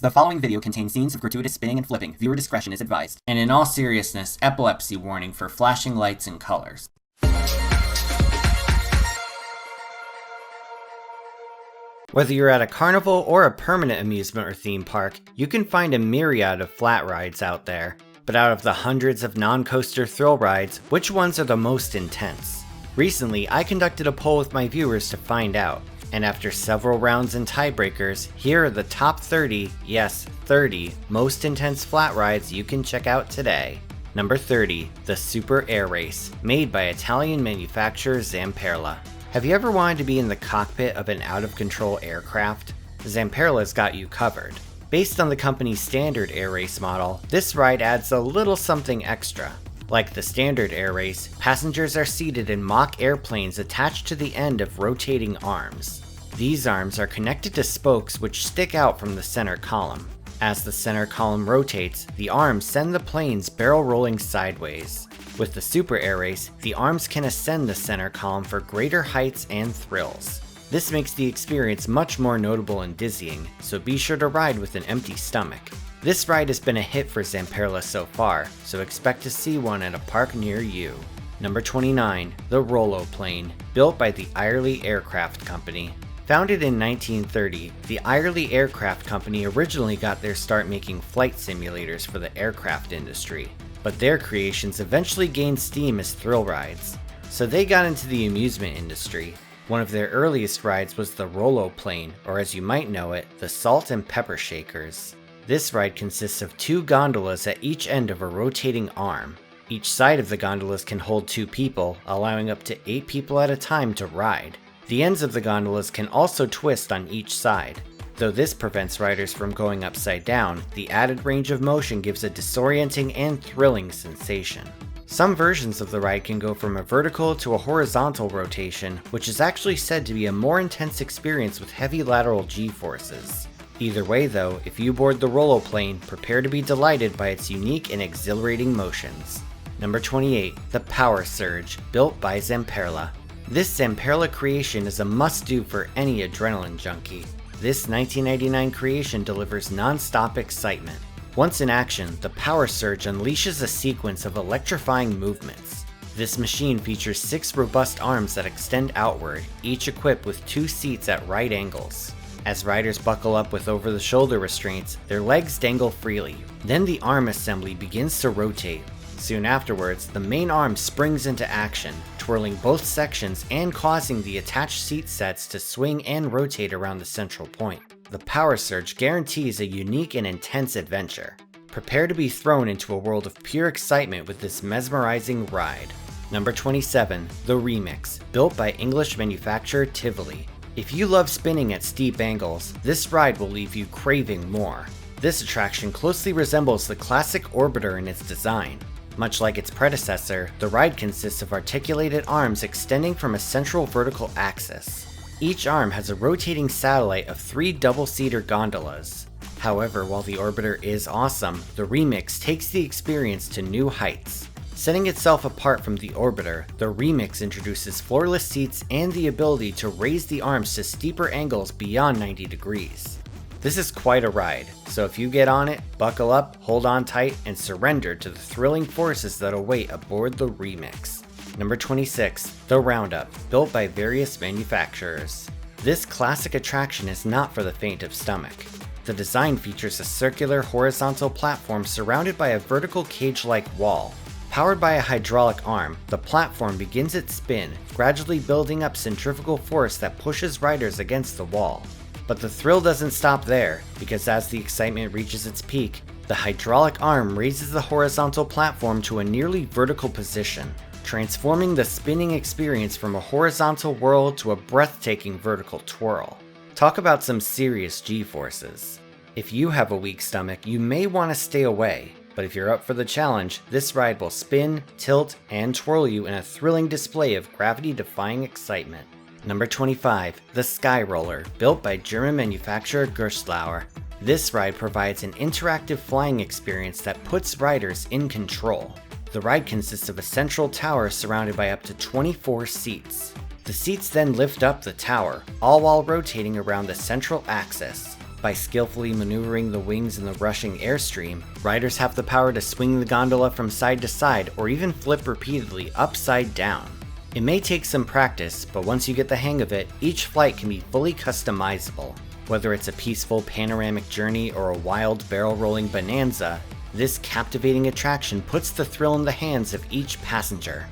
The following video contains scenes of gratuitous spinning and flipping. Viewer discretion is advised. And in all seriousness, epilepsy warning for flashing lights and colors. Whether you're at a carnival or a permanent amusement or theme park, you can find a myriad of flat rides out there. But out of the hundreds of non-coaster thrill rides, which ones are the most intense? Recently, I conducted a poll with my viewers to find out. And after several rounds and tiebreakers, here are the top 30, yes, 30, most intense flat rides you can check out today. Number 30, the Super Air Race, made by Italian manufacturer Zamperla. Have you ever wanted to be in the cockpit of an out-of-control aircraft? Zamperla's got you covered. Based on the company's standard air race model, this ride adds a little something extra. Like the standard air race, passengers are seated in mock airplanes attached to the end of rotating arms. These arms are connected to spokes which stick out from the center column. As the center column rotates, the arms send the planes barrel rolling sideways. With the Super Air Race, the arms can ascend the center column for greater heights and thrills. This makes the experience much more notable and dizzying, so be sure to ride with an empty stomach. This ride has been a hit for Zamperla so far, so expect to see one at a park near you. Number 29, the Roloplane, built by the Airlie Aircraft Company. Founded in 1930, the Airlie Aircraft Company originally got their start making flight simulators for the aircraft industry. But their creations eventually gained steam as thrill rides, so they got into the amusement industry. One of their earliest rides was the Roloplane, or as you might know it, the Salt and Pepper Shakers. This ride consists of two gondolas at each end of a rotating arm. Each side of the gondolas can hold 2 people, allowing up to 8 people at a time to ride. The ends of the gondolas can also twist on each side. Though this prevents riders from going upside down, the added range of motion gives a disorienting and thrilling sensation. Some versions of the ride can go from a vertical to a horizontal rotation, which is actually said to be a more intense experience with heavy lateral G-forces. Either way though, if you board the Roloplane, prepare to be delighted by its unique and exhilarating motions. Number 28, the Power Surge, built by Zamperla. This Zamperla creation is a must-do for any adrenaline junkie. This 1999 creation delivers non-stop excitement. Once in action, the Power Surge unleashes a sequence of electrifying movements. This machine features 6 robust arms that extend outward, each equipped with 2 seats at right angles. As riders buckle up with over-the-shoulder restraints, their legs dangle freely. Then the arm assembly begins to rotate. Soon afterwards, the main arm springs into action, twirling both sections and causing the attached seat sets to swing and rotate around the central point. The Power Surge guarantees a unique and intense adventure. Prepare to be thrown into a world of pure excitement with this mesmerizing ride. Number 27, the Remix, built by English manufacturer Tivoli. If you love spinning at steep angles, this ride will leave you craving more. This attraction closely resembles the classic Orbiter in its design. Much like its predecessor, the ride consists of articulated arms extending from a central vertical axis. Each arm has a rotating satellite of 3 double-seater gondolas. However, while the Orbiter is awesome, the Remix takes the experience to new heights. Setting itself apart from the Orbiter, the Remix introduces floorless seats and the ability to raise the arms to steeper angles beyond 90 degrees. This is quite a ride, so if you get on it, buckle up, hold on tight, and surrender to the thrilling forces that await aboard the Remix. Number 26, the Roundup, built by various manufacturers. This classic attraction is not for the faint of stomach. The design features a circular horizontal platform surrounded by a vertical cage-like wall. Powered by a hydraulic arm, the platform begins its spin, gradually building up centrifugal force that pushes riders against the wall. But the thrill doesn't stop there, because as the excitement reaches its peak, the hydraulic arm raises the horizontal platform to a nearly vertical position, transforming the spinning experience from a horizontal whirl to a breathtaking vertical twirl. Talk about some serious G-forces. If you have a weak stomach, you may want to stay away, but if you're up for the challenge, this ride will spin, tilt, and twirl you in a thrilling display of gravity-defying excitement. Number 25, the Sky Roller, built by German manufacturer Gerstlauer. This ride provides an interactive flying experience that puts riders in control. The ride consists of a central tower surrounded by up to 24 seats. The seats then lift up the tower, all while rotating around the central axis. By skillfully maneuvering the wings in the rushing airstream, riders have the power to swing the gondola from side to side or even flip repeatedly upside down. It may take some practice, but once you get the hang of it, each flight can be fully customizable. Whether it's a peaceful panoramic journey or a wild barrel-rolling bonanza, this captivating attraction puts the thrill in the hands of each passenger.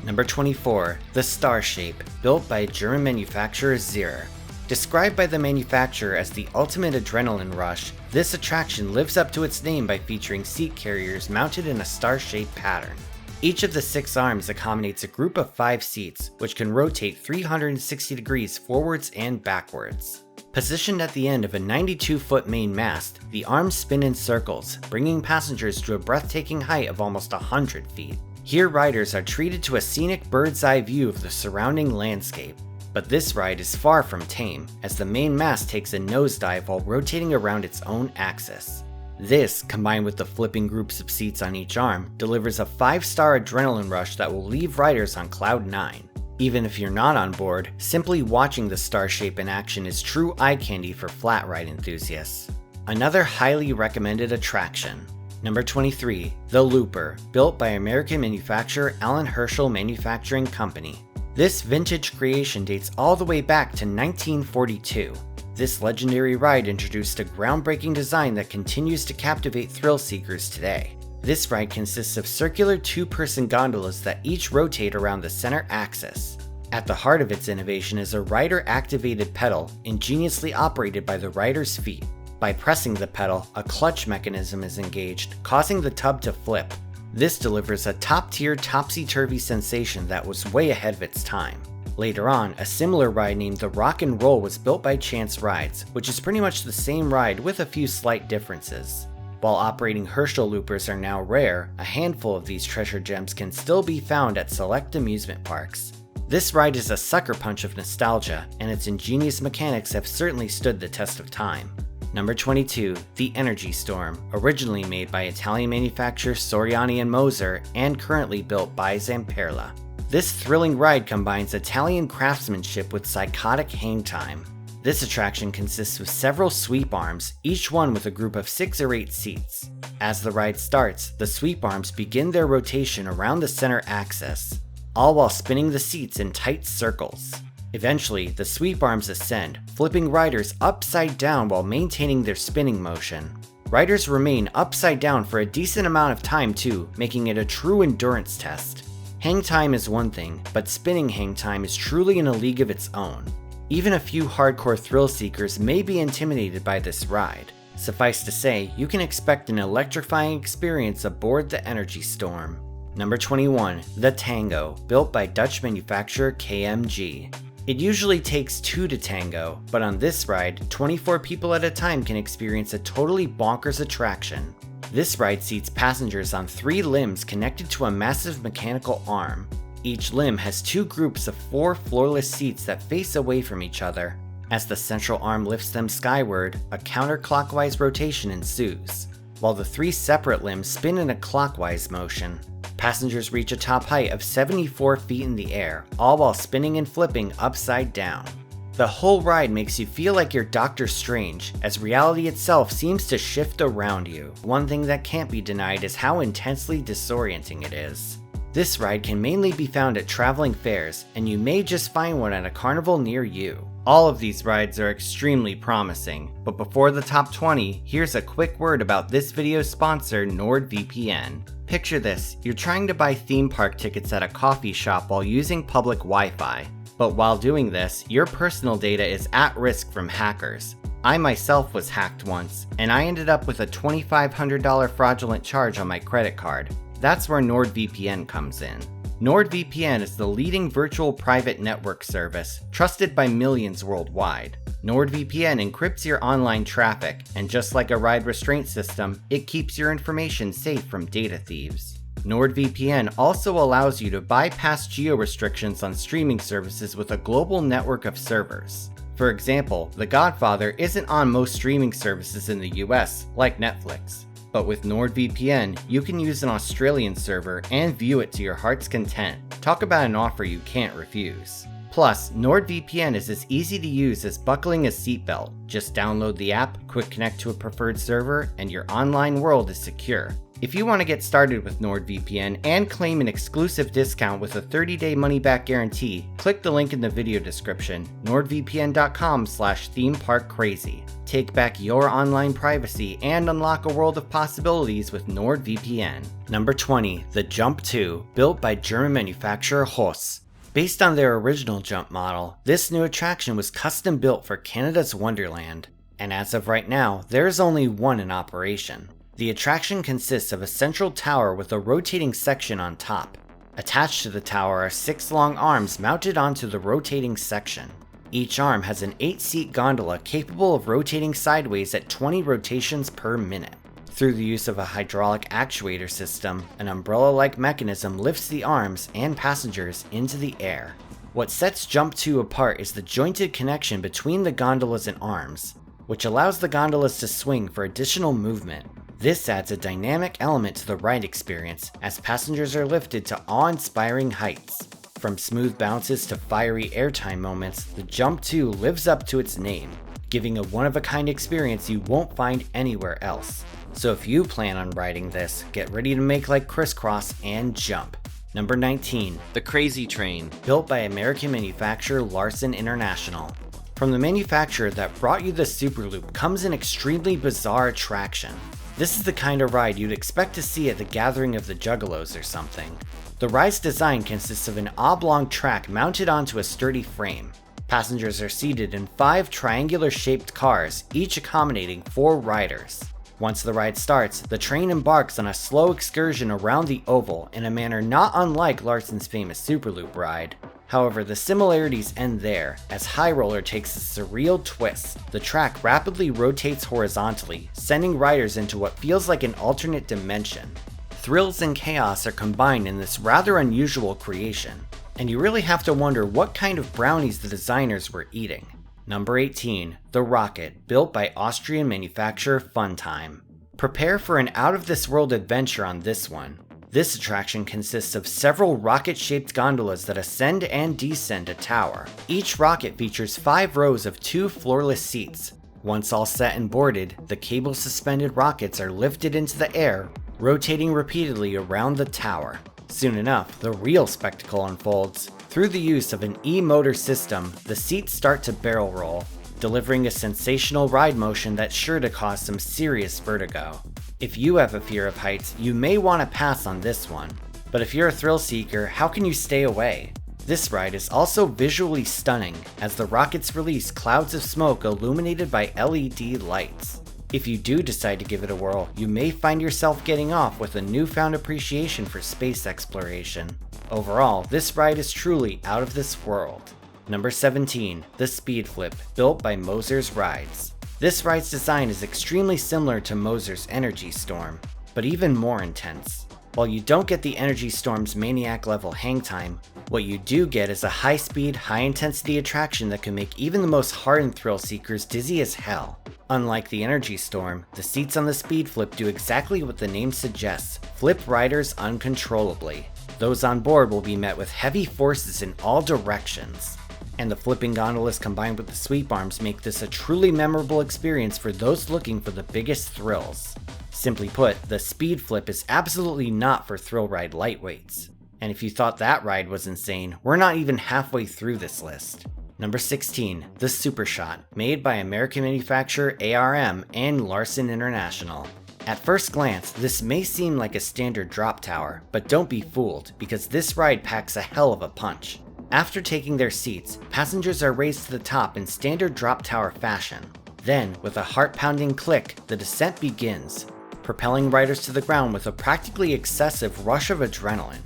Number 24. The Star Shape, built by German manufacturer Zierer. Described by the manufacturer as the ultimate adrenaline rush, this attraction lives up to its name by featuring seat carriers mounted in a star-shaped pattern. Each of the 6 arms accommodates a group of 5 seats, which can rotate 360 degrees forwards and backwards. Positioned at the end of a 92-foot main mast, the arms spin in circles, bringing passengers to a breathtaking height of almost 100 feet. Here, riders are treated to a scenic bird's-eye view of the surrounding landscape. But this ride is far from tame, as the main mast takes a nosedive while rotating around its own axis. This, combined with the flipping groups of seats on each arm, delivers a 5-star adrenaline rush that will leave riders on cloud 9. Even if you're not on board, simply watching the Star Shape in action is true eye candy for flat ride enthusiasts. Another highly recommended attraction. Number 23. The Looper, built by American manufacturer Allen Herschel Manufacturing Company. This vintage creation dates all the way back to 1942. This legendary ride introduced a groundbreaking design that continues to captivate thrill seekers today. This ride consists of circular 2-person gondolas that each rotate around the center axis. At the heart of its innovation is a rider-activated pedal, ingeniously operated by the rider's feet. By pressing the pedal, a clutch mechanism is engaged, causing the tub to flip. This delivers a top-tier topsy-turvy sensation that was way ahead of its time. Later on, a similar ride named the Rock and Roll was built by Chance Rides, which is pretty much the same ride with a few slight differences. While operating Herschel loopers are now rare, a handful of these treasure gems can still be found at select amusement parks. This ride is a sucker punch of nostalgia, and its ingenious mechanics have certainly stood the test of time. Number 22. The Energy Storm, originally made by Italian manufacturer Soriani & Moser and currently built by Zamperla. This thrilling ride combines Italian craftsmanship with psychotic hang time. This attraction consists of several sweep arms, each one with a group of 6 or 8 seats. As the ride starts, the sweep arms begin their rotation around the center axis, all while spinning the seats in tight circles. Eventually, the sweep arms ascend, flipping riders upside down while maintaining their spinning motion. Riders remain upside down for a decent amount of time too, making it a true endurance test. Hang time is one thing, but spinning hang time is truly in a league of its own. Even a few hardcore thrill seekers may be intimidated by this ride. Suffice to say, you can expect an electrifying experience aboard the Energy Storm. Number 21. The Tango, built by Dutch manufacturer KMG. It usually takes 2 to tango, but on this ride, 24 people at a time can experience a totally bonkers attraction. This ride seats passengers on 3 limbs connected to a massive mechanical arm. Each limb has 2 groups of 4 floorless seats that face away from each other. As the central arm lifts them skyward, a counterclockwise rotation ensues, while the 3 separate limbs spin in a clockwise motion. Passengers reach a top height of 74 feet in the air, all while spinning and flipping upside down. The whole ride makes you feel like you're Doctor Strange, as reality itself seems to shift around you. One thing that can't be denied is how intensely disorienting it is. This ride can mainly be found at traveling fairs, and you may just find one at a carnival near you. All of these rides are extremely promising, but before the top 20, here's a quick word about this video's sponsor, NordVPN. Picture this, you're trying to buy theme park tickets at a coffee shop while using public Wi-Fi. But while doing this, your personal data is at risk from hackers. I myself was hacked once, and I ended up with a $2,500 fraudulent charge on my credit card. That's where NordVPN comes in. NordVPN is the leading virtual private network service, trusted by millions worldwide. NordVPN encrypts your online traffic, and just like a ride restraint system, it keeps your information safe from data thieves. NordVPN also allows you to bypass geo-restrictions on streaming services with a global network of servers. For example, The Godfather isn't on most streaming services in the US, like Netflix. But with NordVPN, you can use an Australian server and view it to your heart's content. Talk about an offer you can't refuse. Plus, NordVPN is as easy to use as buckling a seatbelt. Just download the app, quick connect to a preferred server, and your online world is secure. If you want to get started with NordVPN and claim an exclusive discount with a 30-day money-back guarantee, click the link in the video description, nordvpn.com/themeparkcrazy. Take back your online privacy and unlock a world of possibilities with NordVPN. Number 20, the Jump 2, built by German manufacturer HEIST. Based on their original jump model, this new attraction was custom built for Canada's Wonderland, and as of right now, there is only one in operation. The attraction consists of a central tower with a rotating section on top. Attached to the tower are 6 long arms mounted onto the rotating section. Each arm has an 8-seat gondola capable of rotating sideways at 20 rotations per minute. Through the use of a hydraulic actuator system, an umbrella-like mechanism lifts the arms and passengers into the air. What sets Jump 2 apart is the jointed connection between the gondolas and arms, which allows the gondolas to swing for additional movement. This adds a dynamic element to the ride experience as passengers are lifted to awe-inspiring heights. From smooth bounces to fiery airtime moments, the Jump 2 lives up to its name, giving a one-of-a-kind experience you won't find anywhere else. So if you plan on riding this, get ready to make like crisscross and jump. Number 19, the Crazy Train, built by American manufacturer Rusan International. From the manufacturer that brought you the Superloop comes an extremely bizarre attraction. This is the kind of ride you'd expect to see at the Gathering of the Juggalos or something. The ride's design consists of an oblong track mounted onto a sturdy frame. Passengers are seated in 5 triangular-shaped cars, each accommodating 4 riders. Once the ride starts, the train embarks on a slow excursion around the oval in a manner not unlike Larsen's famous Superloop ride. However, the similarities end there, as High Roller takes a surreal twist. The track rapidly rotates horizontally, sending riders into what feels like an alternate dimension. Thrills and chaos are combined in this rather unusual creation, and you really have to wonder what kind of brownies the designers were eating. Number 18, the Rocket, built by Austrian manufacturer Funtime. Prepare for an out-of-this-world adventure on this one. This attraction consists of several rocket-shaped gondolas that ascend and descend a tower. Each rocket features 5 rows of 2 floorless seats. Once all set and boarded, the cable-suspended rockets are lifted into the air, rotating repeatedly around the tower. Soon enough, the real spectacle unfolds. Through the use of an E-motor system, the seats start to barrel roll, delivering a sensational ride motion that's sure to cause some serious vertigo. If you have a fear of heights, you may want to pass on this one. But if you're a thrill seeker, how can you stay away? This ride is also visually stunning, as the rockets release clouds of smoke illuminated by LED lights. If you do decide to give it a whirl, you may find yourself getting off with a newfound appreciation for space exploration. Overall, this ride is truly out of this world. Number 17, the Speed Flip, built by Moser's Rides. This ride's design is extremely similar to Moser's Energy Storm, but even more intense. While you don't get the Energy Storm's maniac level hang time, what you do get is a high-speed, high-intensity attraction that can make even the most hardened thrill seekers dizzy as hell. Unlike the Energy Storm, the seats on the Speed Flip do exactly what the name suggests, flip riders uncontrollably. Those on board will be met with heavy forces in all directions. And the flipping gondolas combined with the sweep arms make this a truly memorable experience for those looking for the biggest thrills. Simply put, the Speed Flip is absolutely not for thrill ride lightweights. And if you thought that ride was insane, we're not even halfway through this list. Number 16, the Super Shot, made by American manufacturer ARM and Larsen International. At first glance, this may seem like a standard drop tower, but don't be fooled, because this ride packs a hell of a punch. After taking their seats, passengers are raised to the top in standard drop tower fashion. Then, with a heart-pounding click, the descent begins, propelling riders to the ground with a practically excessive rush of adrenaline.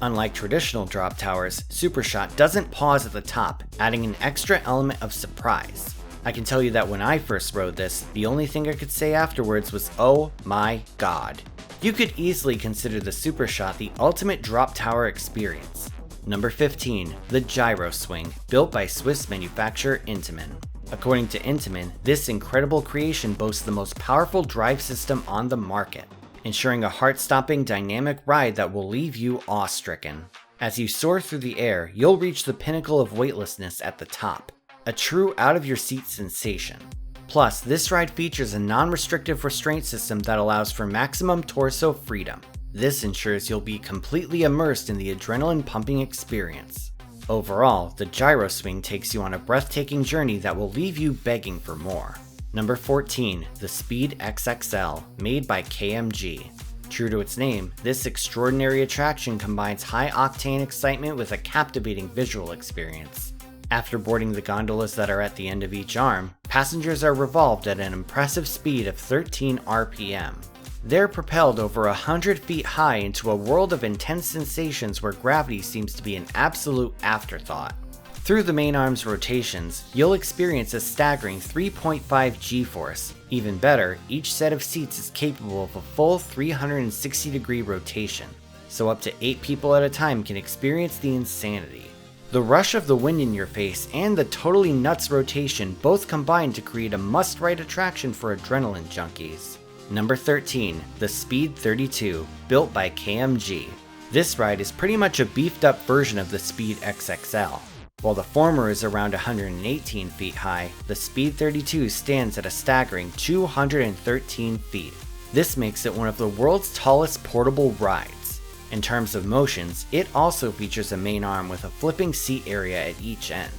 Unlike traditional drop towers, Super Shot doesn't pause at the top, adding an extra element of surprise. I can tell you that when I first rode this, the only thing I could say afterwards was, oh my god. You could easily consider the Super Shot the ultimate drop tower experience. Number 15, the Gyro Swing, built by Swiss manufacturer Intamin. According to Intamin, this incredible creation boasts the most powerful drive system on the market, ensuring a heart-stopping dynamic ride that will leave you awe-stricken. As you soar through the air, you'll reach the pinnacle of weightlessness at the top, a true out-of-your-seat sensation. Plus, this ride features a non-restrictive restraint system that allows for maximum torso freedom. This ensures you'll be completely immersed in the adrenaline-pumping experience. Overall, the Gyro Swing takes you on a breathtaking journey that will leave you begging for more. Number 14, the Speed XXL, made by KMG. True to its name, this extraordinary attraction combines high-octane excitement with a captivating visual experience. After boarding the gondolas that are at the end of each arm, passengers are revolved at an impressive speed of 13 RPM. They're propelled over 100 feet high into a world of intense sensations where gravity seems to be an absolute afterthought. Through the main arm's rotations, you'll experience a staggering 3.5 G-force. Even better, each set of seats is capable of a full 360-degree rotation, so up to 8 people at a time can experience the insanity. The rush of the wind in your face and the totally nuts rotation both combine to create a must-ride attraction for adrenaline junkies. Number 13, the Speed 32, built by KMG. This ride is pretty much a beefed up version of the Speed XXL. While the former is around 118 feet high, the Speed 32 stands at a staggering 213 feet. This makes it one of the world's tallest portable rides. In terms of motions, it also features a main arm with a flipping seat area at each end.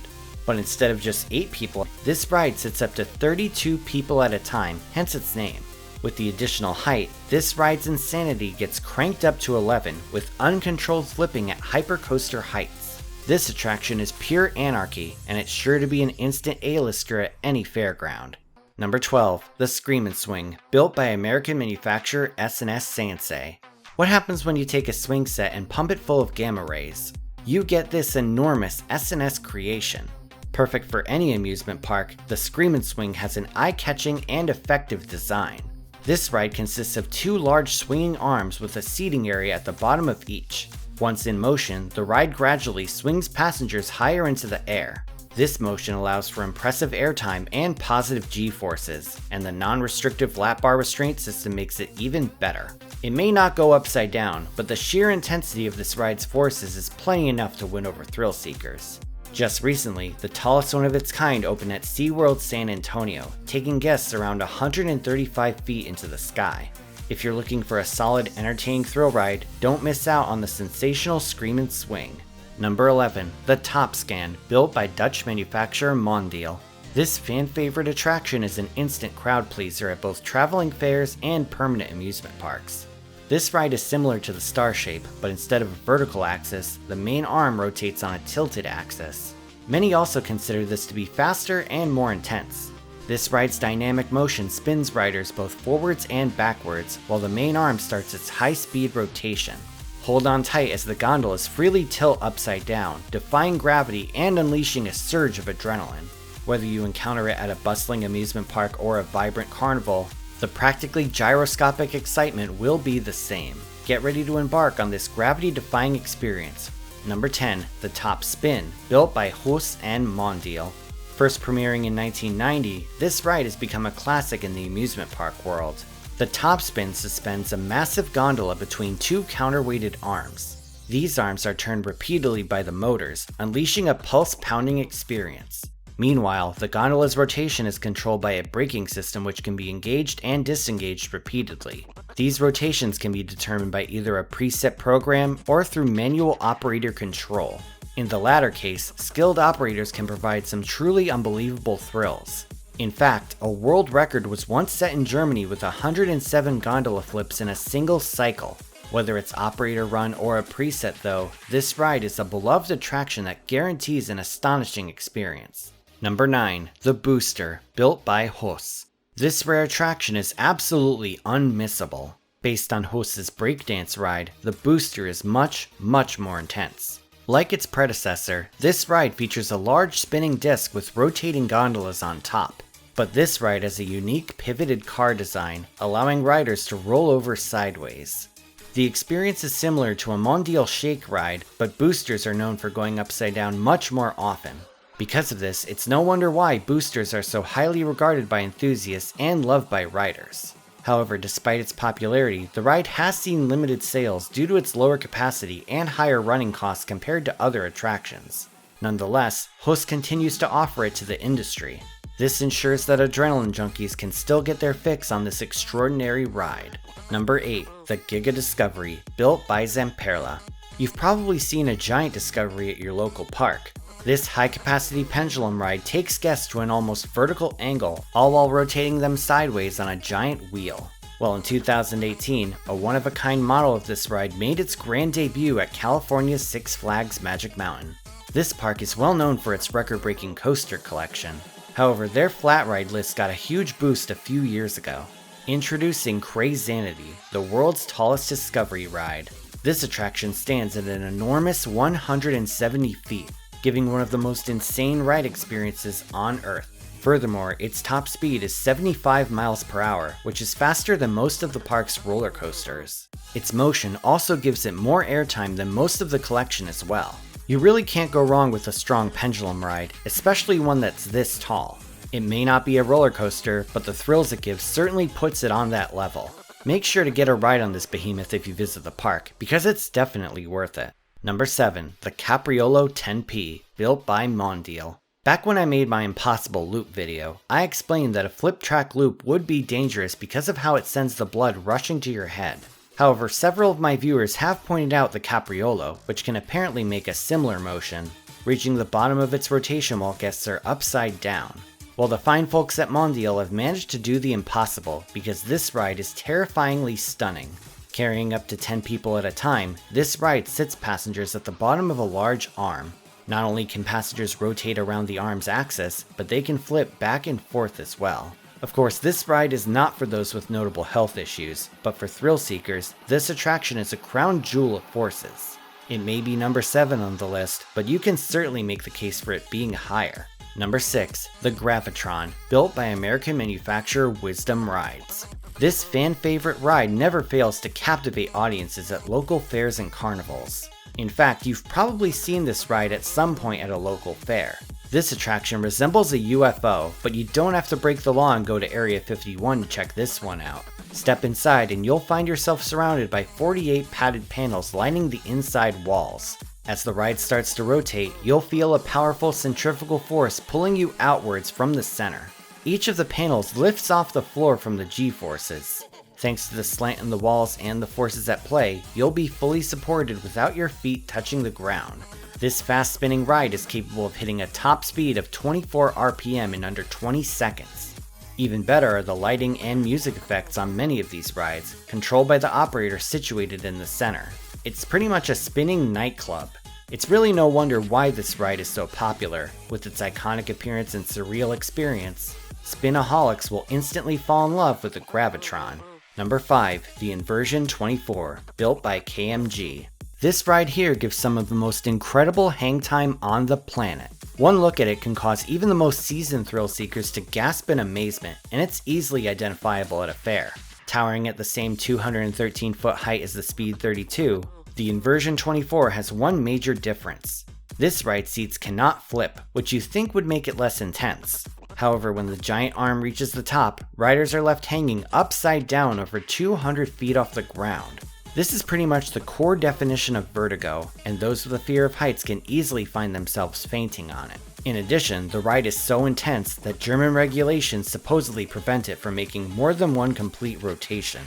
But instead of just 8 people, this ride sits up to 32 people at a time, hence its name. With the additional height, this ride's insanity gets cranked up to 11 with uncontrolled flipping at hypercoaster heights. This attraction is pure anarchy, and it's sure to be an instant A-lister at any fairground. Number 12, the Screamin Swing, built by American manufacturer S&S Sansei. What happens when you take a swing set and pump it full of gamma rays? You get this enormous S&S creation. Perfect for any amusement park, the Screamin Swing has an eye-catching and effective design. This ride consists of 2 large swinging arms with a seating area at the bottom of each. Once in motion, the ride gradually swings passengers higher into the air. This motion allows for impressive airtime and positive G-forces, and the non-restrictive lap bar restraint system makes it even better. It may not go upside down, but the sheer intensity of this ride's forces is plenty enough to win over thrill seekers. Just recently, the tallest one of its kind opened at SeaWorld San Antonio, taking guests around 135 feet into the sky. If you're looking for a solid, entertaining thrill ride, don't miss out on the sensational Screamin Swing. Number 11, the Top Scan, built by Dutch manufacturer Mondial. This fan-favorite attraction is an instant crowd pleaser at both traveling fairs and permanent amusement parks. This ride is similar to the Star Shape, but instead of a vertical axis, the main arm rotates on a tilted axis. Many also consider this to be faster and more intense. This ride's dynamic motion spins riders both forwards and backwards, while the main arm starts its high-speed rotation. Hold on tight as the gondolas freely tilt upside down, defying gravity and unleashing a surge of adrenaline. Whether you encounter it at a bustling amusement park or a vibrant carnival, the practically gyroscopic excitement will be the same. Get ready to embark on this gravity-defying experience. Number 10, the Top Spin, built by HEIST and Mondial. First premiering in 1990, this ride has become a classic in the amusement park world. The Top Spin suspends a massive gondola between 2 counterweighted arms. These arms are turned repeatedly by the motors, unleashing a pulse-pounding experience. Meanwhile, the gondola's rotation is controlled by a braking system which can be engaged and disengaged repeatedly. These rotations can be determined by either a preset program or through manual operator control. In the latter case, skilled operators can provide some truly unbelievable thrills. In fact, a world record was once set in Germany with 107 gondola flips in a single cycle. Whether it's operator run or a preset though, this ride is a beloved attraction that guarantees an astonishing experience. Number 9, the Booster, built by HEIST. This rare attraction is absolutely unmissable. Based on HEIST's breakdance ride, the Booster is much more intense. Like its predecessor, this ride features a large spinning disc with rotating gondolas on top. But this ride has a unique pivoted car design, allowing riders to roll over sideways. The experience is similar to a Mondial Shake ride, but boosters are known for going upside down much more often. Because of this, it's no wonder why boosters are so highly regarded by enthusiasts and loved by riders. However, despite its popularity, the ride has seen limited sales due to its lower capacity and higher running costs compared to other attractions. Nonetheless, HEIST continues to offer it to the industry. This ensures that adrenaline junkies can still get their fix on this extraordinary ride. Number 8. The Giga Discovery, built by Zamperla. You've probably seen a giant Discovery at your local park. This high-capacity pendulum ride takes guests to an almost vertical angle, all while rotating them sideways on a giant wheel. Well, in 2018, a one-of-a-kind model of this ride made its grand debut at California's Six Flags Magic Mountain. This park is well known for its record-breaking coaster collection. However, their flat ride list got a huge boost a few years ago. Introducing Crazanity, the world's tallest Discovery ride. This attraction stands at an enormous 170 feet, giving one of the most insane ride experiences on Earth. Furthermore, its top speed is 75 miles per hour, which is faster than most of the park's roller coasters. Its motion also gives it more airtime than most of the collection as well. You really can't go wrong with a strong pendulum ride, especially one that's this tall. It may not be a roller coaster, but the thrills it gives certainly puts it on that level. Make sure to get a ride on this behemoth if you visit the park, because it's definitely worth it. Number 7. The Capriolo 10P, built by Mondial. Back when I made my Impossible Loop video, I explained that a flip track loop would be dangerous because of how it sends the blood rushing to your head. However, several of my viewers have pointed out the Capriolo, which can apparently make a similar motion, reaching the bottom of its rotation while guests are upside down. Well, the fine folks at Mondial have managed to do the impossible because this ride is terrifyingly stunning. Carrying up to 10 people at a time, this ride sits passengers at the bottom of a large arm. Not only can passengers rotate around the arm's axis, but they can flip back and forth as well. Of course, this ride is not for those with notable health issues, but for thrill seekers, this attraction is a crown jewel of forces. It may be number 7 on the list, but you can certainly make the case for it being higher. Number 6. The Gravitron, built by American manufacturer Wisdom Rides. This fan-favorite ride never fails to captivate audiences at local fairs and carnivals. In fact, you've probably seen this ride at some point at a local fair. This attraction resembles a UFO, but you don't have to break the law and go to Area 51 to check this one out. Step inside and you'll find yourself surrounded by 48 padded panels lining the inside walls. As the ride starts to rotate, you'll feel a powerful centrifugal force pulling you outwards from the center. Each of the panels lifts off the floor from the G-forces. Thanks to the slant in the walls and the forces at play, you'll be fully supported without your feet touching the ground. This fast-spinning ride is capable of hitting a top speed of 24 RPM in under 20 seconds. Even better are the lighting and music effects on many of these rides, controlled by the operator situated in the center. It's pretty much a spinning nightclub. It's really no wonder why this ride is so popular. With its iconic appearance and surreal experience, Spinaholics will instantly fall in love with the Gravitron. Number 5. The Inversion 24, built by KMG. This ride here gives some of the most incredible hang time on the planet. One look at it can cause even the most seasoned thrill seekers to gasp in amazement, and it's easily identifiable at a fair. Towering at the same 213-foot height as the Speed 32, the Inversion 24 has one major difference. This ride seats cannot flip, which you think would make it less intense. However, when the giant arm reaches the top, riders are left hanging upside down over 200 feet off the ground. This is pretty much the core definition of vertigo, and those with a fear of heights can easily find themselves fainting on it. In addition, the ride is so intense that German regulations supposedly prevent it from making more than one complete rotation.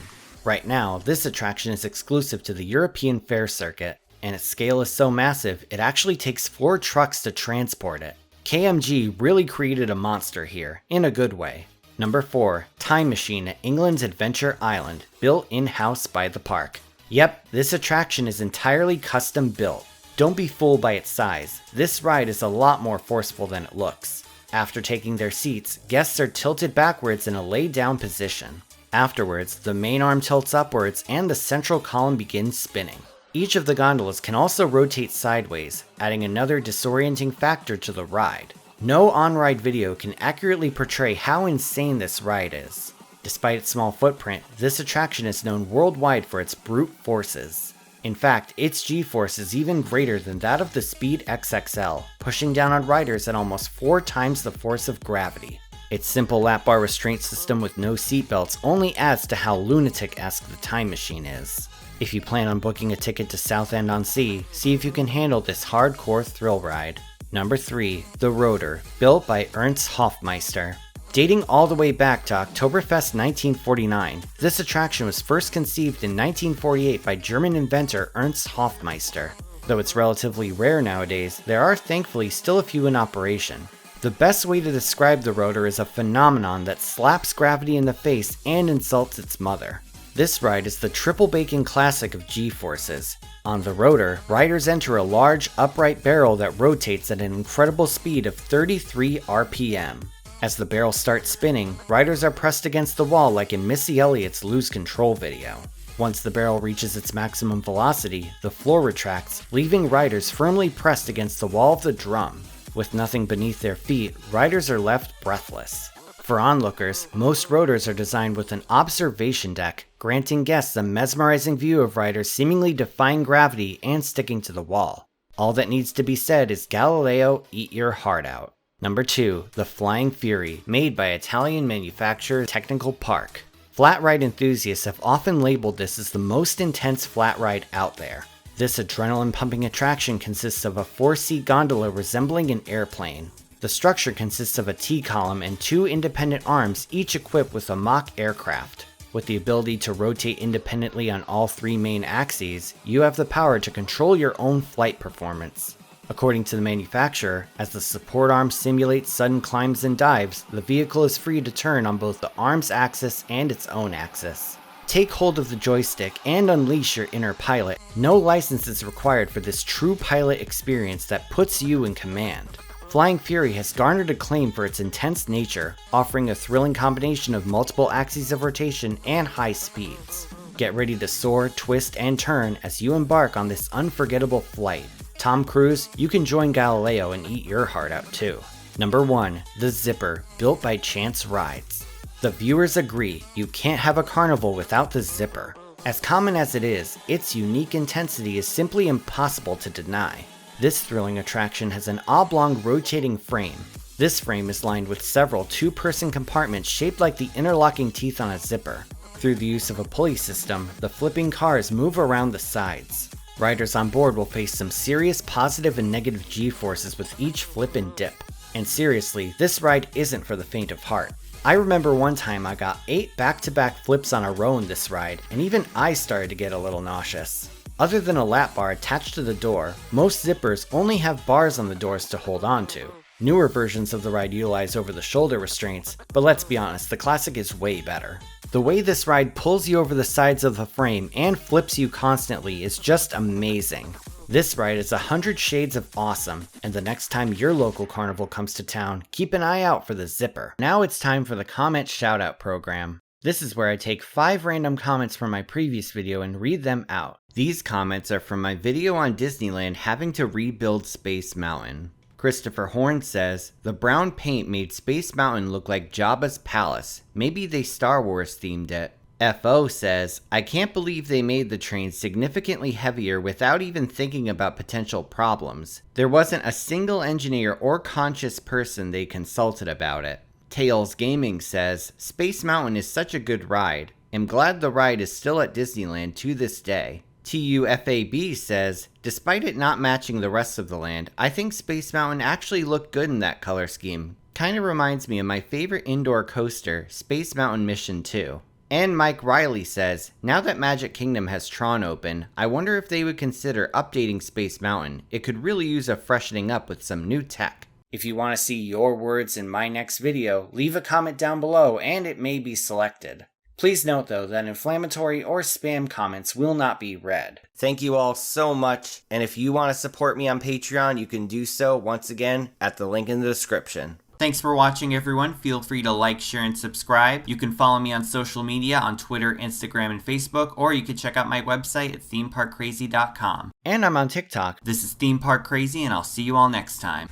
Right now, this attraction is exclusive to the European Fair Circuit, and its scale is so massive it actually takes 4 trucks to transport it. KMG really created a monster here, in a good way. Number 4. Time Machine at England's Adventure Island, built in-house by the park. Yep, this attraction is entirely custom built. Don't be fooled by its size, this ride is a lot more forceful than it looks. After taking their seats, guests are tilted backwards in a lay-down position. Afterwards, the main arm tilts upwards and the central column begins spinning. Each of the gondolas can also rotate sideways, adding another disorienting factor to the ride. No on-ride video can accurately portray how insane this ride is. Despite its small footprint, this attraction is known worldwide for its brute forces. In fact, its G-force is even greater than that of the Speed XXL, pushing down on riders at almost 4 times the force of gravity. Its simple lap bar restraint system with no seatbelts only adds to how lunatic-esque the time machine is. If you plan on booking a ticket to Southend-on-Sea, see if you can handle this hardcore thrill ride. Number 3. The Rotor, built by Ernst Hofmeister. Dating all the way back to Oktoberfest 1949, this attraction was first conceived in 1948 by German inventor Ernst Hofmeister. Though it's relatively rare nowadays, there are thankfully still a few in operation. The best way to describe the Rotor is a phenomenon that slaps gravity in the face and insults its mother. This ride is the triple bacon classic of G-forces. On the Rotor, riders enter a large, upright barrel that rotates at an incredible speed of 33 RPM. As the barrel starts spinning, riders are pressed against the wall like in Missy Elliott's Lose Control video. Once the barrel reaches its maximum velocity, the floor retracts, leaving riders firmly pressed against the wall of the drum. With nothing beneath their feet, riders are left breathless. For onlookers, most Rotors are designed with an observation deck, granting guests a mesmerizing view of riders seemingly defying gravity and sticking to the wall. All that needs to be said is Galileo, eat your heart out. Number 2. The Flying Fury, made by Italian manufacturer Technical Park. Flat ride enthusiasts have often labeled this as the most intense flat ride out there. This adrenaline-pumping attraction consists of a 4-seat gondola resembling an airplane. The structure consists of a T-column and 2 independent arms, each equipped with a mock aircraft. With the ability to rotate independently on all 3 main axes, you have the power to control your own flight performance. According to the manufacturer, as the support arm simulates sudden climbs and dives, the vehicle is free to turn on both the arm's axis and its own axis. Take hold of the joystick and unleash your inner pilot. No license is required for this true pilot experience that puts you in command. Flying Fury has garnered acclaim for its intense nature, offering a thrilling combination of multiple axes of rotation and high speeds. Get ready to soar, twist, and turn as you embark on this unforgettable flight. Tom Cruise, you can join Galileo and eat your heart out too. Number 1. The Zipper, built by Chance Rides. The viewers agree, you can't have a carnival without the Zipper. As common as it is, its unique intensity is simply impossible to deny. This thrilling attraction has an oblong rotating frame. This frame is lined with several 2-person compartments shaped like the interlocking teeth on a zipper. Through the use of a pulley system, the flipping cars move around the sides. Riders on board will face some serious positive and negative G-forces with each flip and dip. And seriously, this ride isn't for the faint of heart. I remember one time I got 8 back-to-back flips on a row in this ride, and even I started to get a little nauseous. Other than a lap bar attached to the door, most zippers only have bars on the doors to hold on to. Newer versions of the ride utilize over-the-shoulder restraints, but let's be honest, the classic is way better. The way this ride pulls you over the sides of the frame and flips you constantly is just amazing. This ride is 100 shades of awesome, and the next time your local carnival comes to town, keep an eye out for the Zipper. Now it's time for the comment shoutout program. This is where I take 5 random comments from my previous video and read them out. These comments are from my video on Disneyland having to rebuild Space Mountain. Christopher Horn says, the brown paint made Space Mountain look like Jabba's palace. Maybe they Star Wars themed it. FO says, I can't believe they made the train significantly heavier without even thinking about potential problems. There wasn't a single engineer or conscious person they consulted about it. Tails Gaming says, Space Mountain is such a good ride. I'm glad the ride is still at Disneyland to this day. TUFAB says, despite it not matching the rest of the land, I think Space Mountain actually looked good in that color scheme. Kinda reminds me of my favorite indoor coaster, Space Mountain Mission 2. And Mike Riley says, now that Magic Kingdom has Tron open, I wonder if they would consider updating Space Mountain. It could really use a freshening up with some new tech. If you want to see your words in my next video, leave a comment down below and it may be selected. Please note though that inflammatory or spam comments will not be read. Thank you all so much, and if you want to support me on Patreon, you can do so once again at the link in the description. Thanks for watching, everyone. Feel free to like, share, and subscribe. You can follow me on social media on Twitter, Instagram, and Facebook, or you can check out my website at themeparkcrazy.com. And I'm on TikTok. This is Theme Park Crazy, and I'll see you all next time.